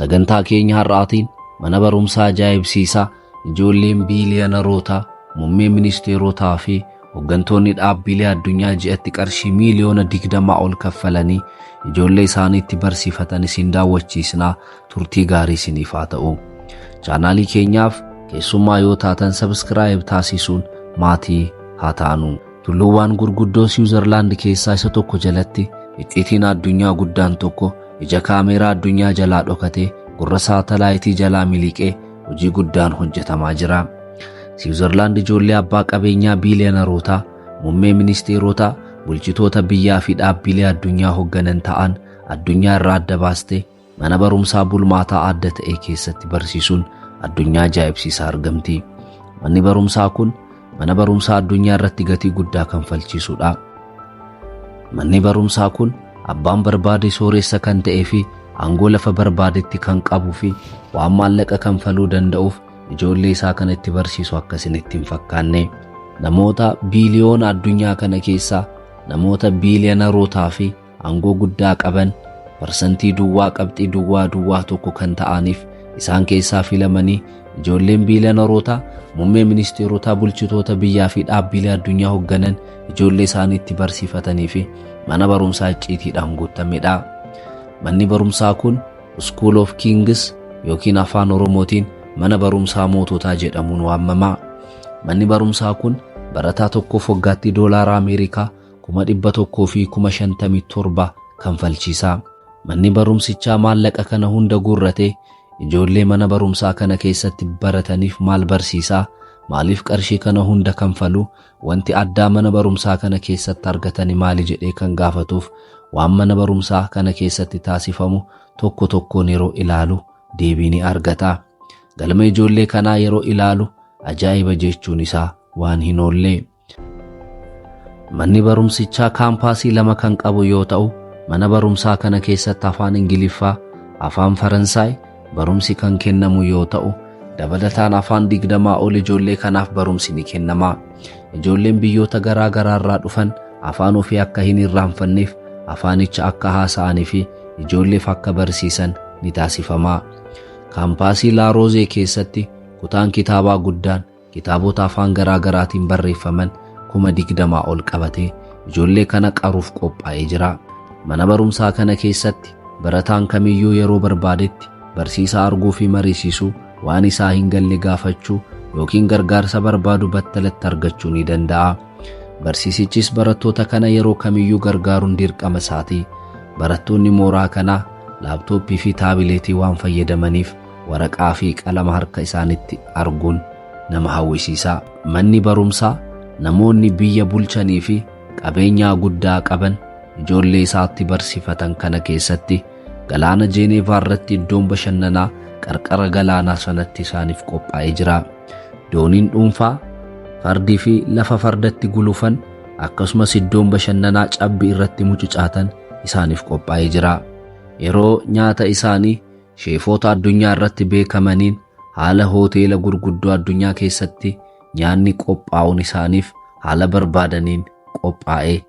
Sagantaa keenya har'aatiin mana barumsaa ajaa'ibsiisaa ijoolleen biiliyoonarootaa, muummee ministeerotaa fi hooggantoonni dhaabbilee addunyaa ji'atti qarshii miiliyoona 20 ol kaffalanii ijoollee isaaniitti barsiifatan isin daawwachiisnaa. Turtii gaarii isiniif haa ta'u. Chaanaalii keenyaaf keessummaa yoo taatan subscribe taasisuun maatii haa taanu. Tulluuwwan gurguddoo Switzerland keessaa isa tokko jalatti icciitiin addunyaa guddaan tokko ija kaameraa addunyaa jalaa dhokatee gurra saatalaayitii jalaa miliqee hojii guddaan hojjetamaa jira. Switzerland ijoollee abbaa qabeenyaa biiliyoonarootaa, muummee ministeerotaa, bulchitoota biyyaa fi dhaabbilee addunyaa hoogganan ta'an addunyaa irraa adda baastee mana barumsaa bulmaataa adda ta'e keessatti barsiisuun addunyaa ajaa'ibsiisaa argamti. Manni barumsaa kun mana barumsaa addunyaa irratti gatii guddaa kanfalchiisudha. Manni barumsaa kun abbaan barbaade sooressa kan ta'ee fi aangoo lafa barbaadetti kan qabuu fi waan maallaqa kanfaluu danda'uuf ijoollee isaa kanatti barsiisu akkasinitti hin fakkaanne. Namoota biiliyoona addunyaa kana keessaa namoota biiliyoonarootaa fi aangoo guddaa qaban parsantii duwwaa qabxii duwwaa tokko kan ta'aniif isaan keessaa filamanii ijoolleen biiliyoonarootaa, muummee ministeerotaa, bulchitoota biyyaa fi dhaabbilee addunyaa hoogganan ijoollee isaaniitti barsiifatanii fi mana barumsaa icciitiidhaan guutamedha. Manni barumsaa kun School of Kings yookiin afaan Oromootiin mana barumsaa moototaa jedhamuun waamama. Manni barumsaa kun barataa tokkoof waggaatti doolaara Ameerikaa 157,057 kanfalchiisa. Manni barumsichaa maallaqa kana hunda guurratee ijoollee mana barumsaa kana keessatti barataniif maal barsiisaa? Maaliif qarshii kana hunda kanfalu? Wanti addaa mana barumsaa kana keessatti argatani maali jedhee kan gaafatuuf waan mana barumsaa kana keessatti taasifamu tokko tokkoon yeroo ilaalu deebii ni argata. Galma ijoollee kanaa yeroo ilaalu ajaa'iba jechuun isaa waan hin oolle. Manni barumsichaa kaampaasii 2 kan qabu yoo ta'u, mana barumsaa kana keessatti afaan Ingiliffaa, afaan Faransaay barumsi kan kennamu yoo ta'u, dabalataan afaan 20 ol ijoollee kanaaf barumsi ni kennama. Ijoolleen biyyoota garaa garaa irraa dhufan afaan ofii akka hin irraanfanneef afaanicha akka haasa'anii fi ijoolleef akka barsiisan ni taasifama. Kaampaasii Laaroozee keessatti kutaan kitaabaa guddaan kitaabota afaan garaa garaatiin barreeffaman 20 ol qabatee ijoollee kana qaruuf qophaa'ee jira. Mana barumsaa kana keessatti barataan kamiyyuu yeroo barbaadetti barsiisaa arguu fi mariisisuu, waan isaa hin galle gaafachuu yookiin gargaarsa barbaadu battalatti argachuu ni danda'a. Barsiisichis barattoota kana yeroo kamiyyuu gargaaruun dirqama isaati. Barattoonni mooraa kanaa laaptooppii fi taabileetii waan fayyadamaniif waraqaa fi qalama harka isaanitti arguun nama hawwisiisa. Manni barumsaa namoonni biyya bulchanii fi qabeenyaa guddaa qaban ijoollee isaatti barsiifatan kana keessatti galaana Jeeneevaa irratti iddoon bashannanaa qarqara galaanaa sanatti isaaniif qophaa'ee jira. Dooniin dhuunfaa, fardii fi lafa fardatti gulufan akkasumas iddoon bashannanaa cabbii irratti mucucaatan isaaniif qophaa'ee jira. Yeroo nyaata isaanii sheefota addunyaa irratti beekamaniin haala hoteela gurguddoo addunyaa keessatti nyaanni qophaa'uun isaaniif haala barbaadaniin qophaa'ee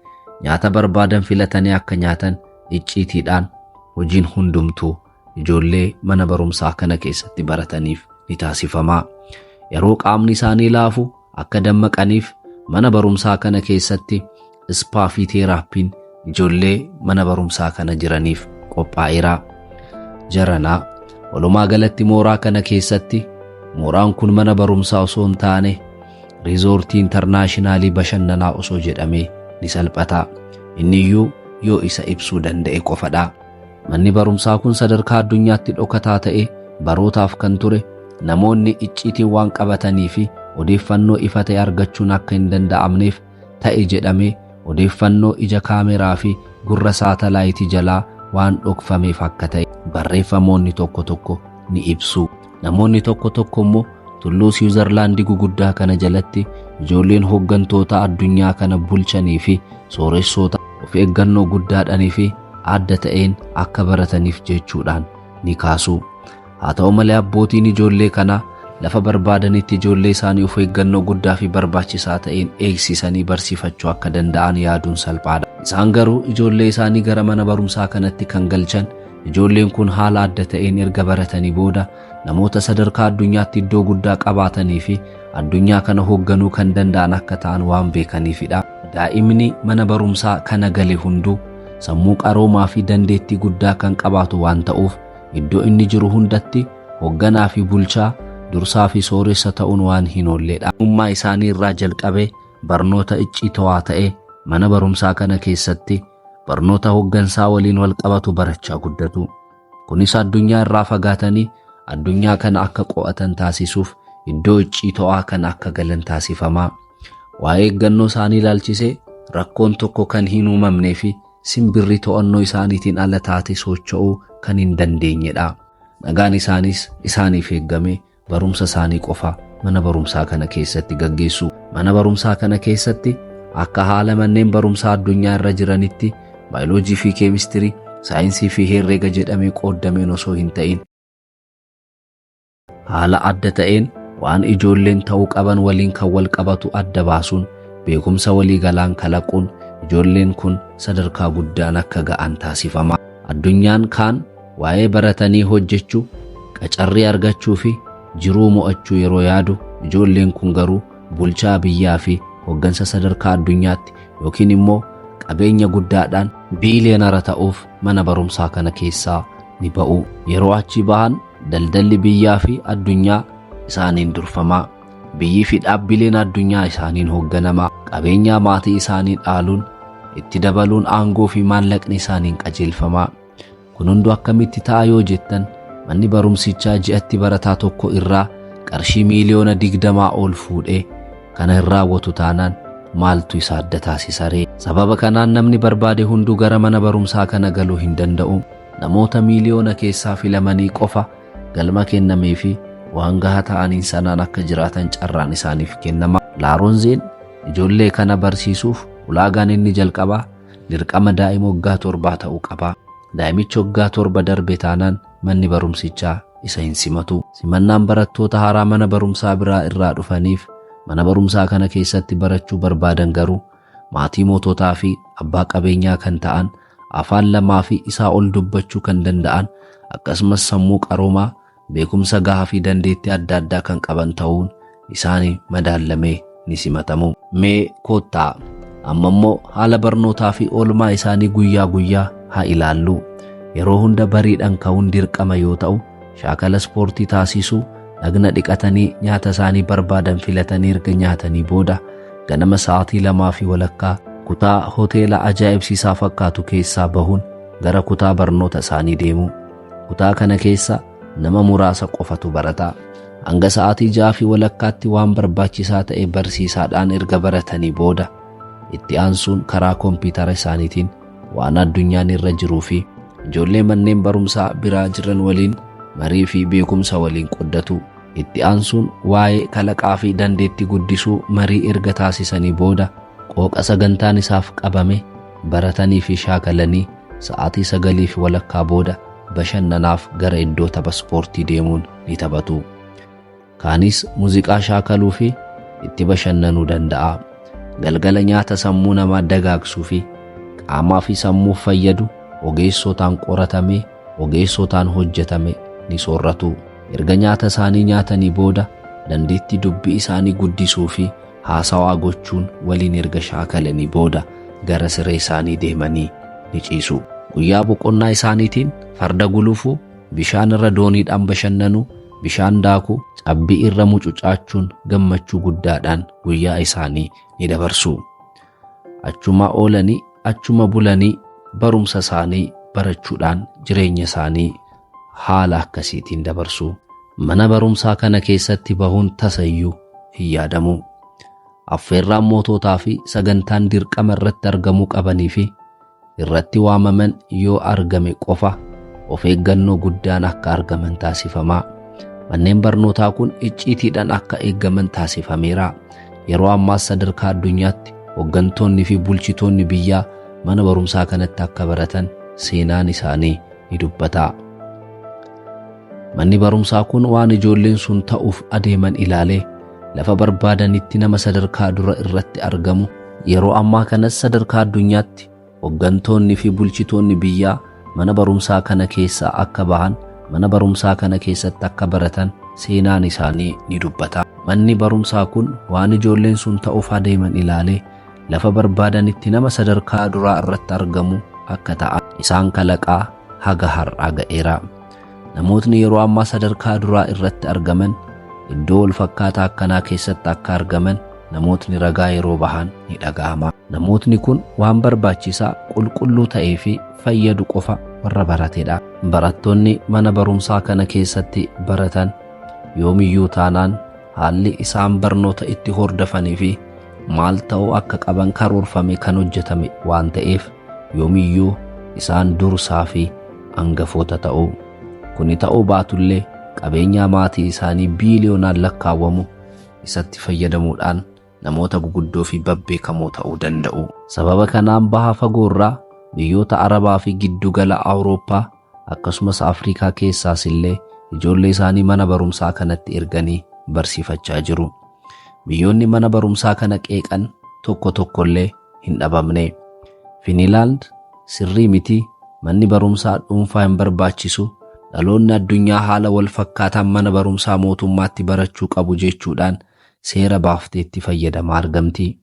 nyaata barbaadan filatanii akka nyaatan icciitiidhaan hojiin hundumtuu ijoollee mana barumsaa kana keessatti barataniif ni taasifama. Yeroo qaamni isaanii laafu akka dammaqaniif mana barumsaa kana keessatti ispaa fi teeraappiin ijoollee mana barumsaa kana jiraniif qophaa'eera. Jaranaa walumaa galatti mooraa kana keessatti mooraan kun mana barumsaa osoo hin taane riizoortii intarnaashinaali bashannanaa osoo jedhamee ni salphata. Inniyyuu yoo isa ibsuu danda'e qofadha. Manni barumsaa kun sadarkaa addunyaatti dhokataa ta'e barootaaf kan ture, namoonni icciitiin waan qabatanii fi odeeffannoo ifa ta'e argachuun akka hin danda'amneef ta'e jedhamee odeeffannoo ija kaameraa fi gurra saatalaayitii jalaa waan dhokfameef akka ta'e barreeffamoonni tokko tokko ni ibsu. Namoonni tokko tokko immoo tulluu Switzerland guguddaa kana jalatti ijoolleen hooggantoota addunyaa kana bulchanii fi sooressoota of eeggannoo guddaadhaanii fi adda ta'een akka barataniif jechuudhaan ni kaasu. Haa ta'u malee abbootiin ijoollee kana lafa barbaadanitti ijoollee isaanii of eeggannoo guddaa fi barbaachisaa ta'een eegsisanii barsiifachuu akka danda'an yaaduun salphaadha. Isaan garuu ijoollee isaanii gara mana barumsaa kanatti kan galchan Ijoolleen kun haala adda ta'een erga baratanii booda namoota sadarkaa addunyaatti iddoo guddaa qabaatanii fi addunyaa kana hoogganuu kan danda'an akka ta'an waan beekaniifidha. Daa'imni mana barumsaa kana gale hunduu sammuu qaroomaa fi dandeettii guddaa kan qabaatu waan ta'uuf iddoo inni jiru hundatti hoogganaa fi bulchaa, dursaa fi sooressa ta'uun waan hin oolledha. Ummaa isaanii irraa jalqabee barnoota icciitawaa ta'e mana barumsaa kana keessatti barnoota hooggansaa waliin wal qabatu barachaa guddatu. Kunis addunyaa irraa fagaatanii addunyaa kana akka qo'atan taasisuuf iddoo icciitawaa kana akka galan taasifama. Waa'ee eeggannoo isaanii ilaalchisee rakkoon tokko kan hin uumamnee fi simbirri to'annoo isaaniitiin ala taate socho'uu kan hin dandeenyedha. Nagaan isaanis isaaniif eeggame barumsa isaanii qofa mana barumsaa kana keessatti gaggeessu. Mana barumsaa kana keessatti akka haala manneen barumsaa addunyaa irra jiranitti baayoloojii fi keemistirii, saayinsii fi herreega jedhamee qoodameen osoo hin ta'in haala adda ta'een waan ijoolleen ta'uu qaban waliin kan wal qabatu adda baasuun beekumsa walii galaan kalaquun ijoolleen kun sadarkaa guddaan akka ga'an taasifama. Addunyaan kaan waa'ee baratanii hojjechuu, qacarrii argachuu fi jiruu mo'achuu yeroo yaadu ijoolleen kun garuu bulchaa biyyaa fi hooggansa sadarkaa addunyaatti yookiin immoo qabeenya guddaadhaan biiliyoonara ta'uuf mana barumsaa kana keessaa ni ba'u. Yeroo achi bahan daldalli biyyaa fi addunyaa isaaniin durfama. Biyyi fi dhaabbileen addunyaa isaaniin hoogganama. Qabeenya maatii isaanii dhaaluun itti dabaluun aangoo fi maallaqni isaaniin qajeelfama. Kun hundi akkamitti ta'a yoo jettan manni barumsichaa ji'atti barataa tokko irraa qarshii miiliyoona 20 ol fuudhee kana irraa raawwatu taanaan maaltu isa adda taasisaree? Sababa kanaan namni barbaade hunduu gara mana barumsaa kana galuu hin danda'u. Namoota miiliyoona keessaa filamanii qofa galma kennamee fi waan gahaa ta'aniin sanaan akka jiraatan carraan isaaniif kennama. Laaronzeen ijoollee kana barsiisuuf ulaagaan inni jalqabaa dirqama daa'ima waggaa 7 ta'uu qaba. Daa'imichi waggaa 7 darbe taanaan manni barumsichaa isa hin simatu. Simannaan barattoota haaraa mana barumsaa biraa irraa dhufaniif mana barumsaa kana keessatti barachuu barbaadan garuu maatii moototaa fi abbaa qabeenyaa kan ta'an, afaan lamaa fi isaa ol dubbachuu kan danda'an, akkasumas sammuu qaroomaa, beekumsa gahaa fi dandeettii adda addaa kan qaban ta'uun isaanii madaallamee ni simatamu. Mee koottaa amma immoo haala barnootaa fi oolmaa isaanii guyyaa guyyaa haa ilaallu. Yeroo hunda bariidhaan ka'uun dirqama yoo ta'u, shaakala ispoortii taasisuu, dhagna dhiqatanii nyaata isaanii barbaadan filatanii erga nyaatanii booda ganama sa'aatii 2:00 kutaa hoteela ajaa'ibsiisaa fakkaatu keessaa bahuun gara kutaa barnoota isaanii deemu. Kutaa kana keessa nama muraasa qofatu barata. Hanga sa'aatii 6:30tti waan barbaachisaa ta'e barsiisaadhaan erga baratanii booda itti aansuun karaa kompiitara isaaniitiin waan addunyaan irra jiruu fi ijoollee manneen barumsaa biraa jiran waliin marii fi beekumsa waliin qoddatu. Itti aansuun waa'ee kalaqaa fi dandeettii guddisuu marii erga taasisanii booda qooqa sagantaan isaaf qabame baratanii fi shaakalanii sa'aatii 9:30 booda bashannanaaf gara iddoo tapha ispoortii deemuun ni taphatu. Kaanis muuziqaa shaakaluu fi itti bashannanuu danda'a. Galgala nyaata sammuu namaa dagaagsuu fi qaamaa fi sammuuf fayyadu ogeessotaan qoratamee ogeessotaan hojjetame ni soorratu. Erga nyaata isaanii nyaatanii booda dandeettii dubbii isaanii guddisuu fi haasawaa gochuun waliin erga shaakalanii booda gara siree isaanii deemanii ni ciisu. Guyyaa boqonnaa isaaniitiin farda gulufuu, bishaan irra dooniidhaan bashannanuu, bishaan daakuu, cabbii irra mucucaachuun gammachuu guddaadhaan guyyaa isaanii ni dabarsu. Achuma oolanii achuma bulanii barumsa isaanii barachuudhaan jireenya isaanii haala akkasiitiin dabarsu. Mana barumsaa kana keessatti bahuun tasayyuu hin yaadamu. Affeerraan moototaa fi sagantaan dirqama irratti argamuu qabanii fi irratti waamaman yoo argame qofa of eeggannoo guddaan akka argaman taasifama. Manneen barnootaa kun icciitiidhaan akka eeggaman taasifameera. Yeroo ammaas sadarkaa addunyaatti hooggantoonni fi bulchitoonni biyyaa mana barumsaa kanatti akka baratan seenaan isaanii ni dubbata. Manni barumsaa kun waan ijoolleen sun ta'uuf adeeman ilaalee lafa barbaadanitti nama sadarkaa dura irratti argamu. Yeroo ammaa kanas sadarkaa addunyaatti hooggantoonni fi bulchitoonni biyyaa mana barumsaa kana keessa akka bahan, mana barumsaa kana keessatti akka baratan seenaan isaanii ni dubbata. Manni barumsaa kun waan ijoolleen sun ta'uuf adeeman ilaalee lafa barbaadanitti nama sadarkaa duraa irratti argamu akka ta'an isaan kalaqaa haga har'aa ga'eera. Namootni yeroo ammaa sadarkaa duraa irratti argaman iddoo wal fakkaataa akkanaa keessatti akka argaman namootni ragaa yeroo bahan ni dhaga'ama. Namootni kun waan barbaachisaa qulqulluu ta'ee fi fayyadu qofa warra baratedha. Barattoonni mana barumsaa kana keessatti baratan yoomiyyuu taanaan haalli isaan barnoota itti hordofanii fi maal ta'uu akka qaban karoorfame kan hojjetame waan ta'eef yoomiyyuu isaan dursaa fi hangafoota ta'u. Kuni ta'uu baatullee qabeenya maatii isaanii biiliyoonaan lakkaawwamu isatti fayyadamuudhaan namoota guguddoo fi babbeekamoo ta'uu danda'u. Sababa kanaan baha fagoorraa biyyoota Arabaa fi giddugala Awurooppaa akkasumas Afrikaa keessaas illee ijoollee isaanii mana barumsaa kanatti erganii barsiifachaa jiru. Biyyoonni mana barumsaa kana qeeqan tokko tokkollee hin dhabamne. Finilaand sirrii miti, manni barumsaa dhuunfaa hin barbaachisu, dhaloonni addunyaa haala wal fakkaataan mana barumsaa mootummaatti barachuu qabu jechuudhaan seera baafteetti fayyadamaa argamti.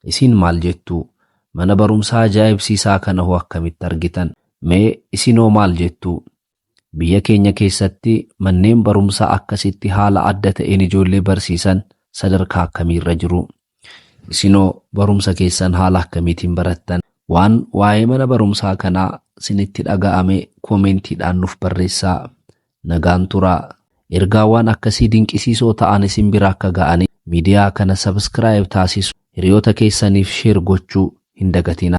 Isin maal jettu? Mana barumsaa ajaa'ibsiisaa kana hoo akkamitti argitan? Mee isinoo maal jettu? Biyya keenya keessatti manneen barumsaa akkasitti haala adda ta'een ijoollee barsiisan sadarkaa akkamiirra jiru? Isinoo barumsa keessan haala akkamiitiin barattan? Waan waa'ee mana barumsaa kanaa sinitti dhaga'ame koomentiidhaan nuuf barreessaa. Nagaan turaa. Ergaawwan akkasii dinqisiisoo ta'an isin bira akka ga'anii miidiyaa kana subscribe taasisu, hiriyoota keessaniif share gochuu hin dagatina.